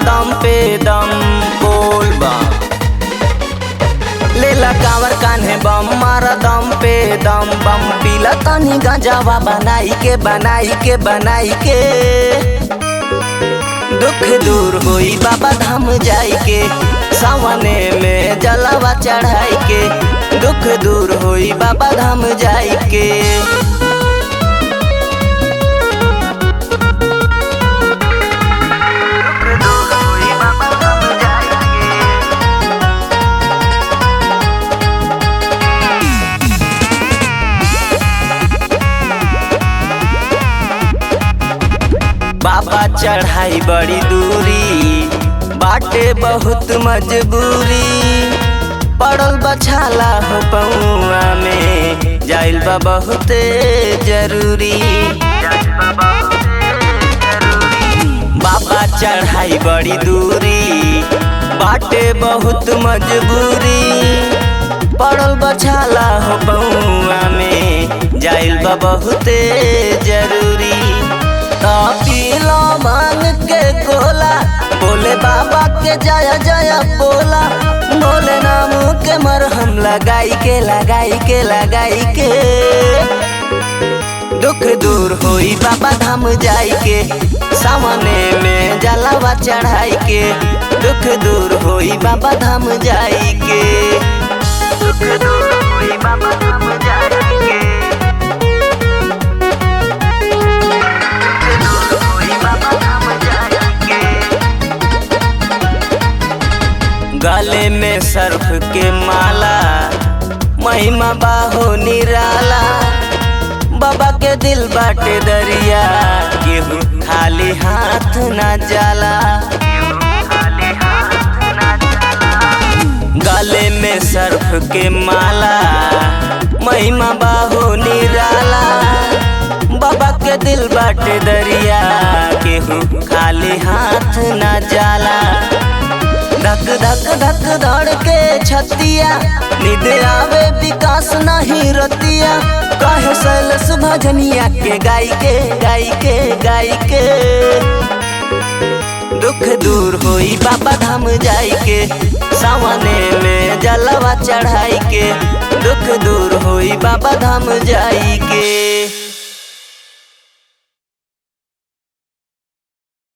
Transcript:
दम पे दम बोल बम। लेला कांवर कान्हे बम मारा दम पे दम बम। पीला तनी गंजावा बनाई के बनाई के बनाई के। दुख दूर होई बाबा धाम जाई के, सावने में जलवा चढ़ाई के। दुख दूर होई बाबा धाम जाई के। बाबा चढ़ाई बड़ी दूरी, बाटे बहुत मजबूरी। पड़ल बछाला हो पौआ में, जाइल बा बहुत जरूरी। बाबा चढ़ाई बड़ी दूरी, बाटे बहुत मजबूरी। पड़ल बछाला हो पौआ में, जाइल बा बहुत जरूरी। पीला मांग के गोला, बोले बाबा के जय जय बोला। बोले नाम के मरहम लगाई के लगाई के लगाई के। दुख दूर होई बाबा धाम जाई के, सामने में जलवा चढ़ाई के। दुख दूर होई बाबा धाम जाई के। दुख दूर होई बाबा धाम जाई के। गले में सर्फ के माला, महिमा बाहो निराला। बाबा के दिल बाटे दरिया, केहू खाली हाथ ना जाला। गले में सर्फ के माला, महिमा बाहो निराला। बाबा के दिल बाटे दरिया, केहू खाली हाथ ना जाला। धक धक धक धड़ के छतिया, नींद आवे विकास नहीं रतिया। कहे सैलस भजनिया के गाई के गाई के गाई के। दुख दूर होई बाबा धाम जाई के, सावने में जलवा चढ़ाई के। दुख दूर होई बाबा धाम जाई के।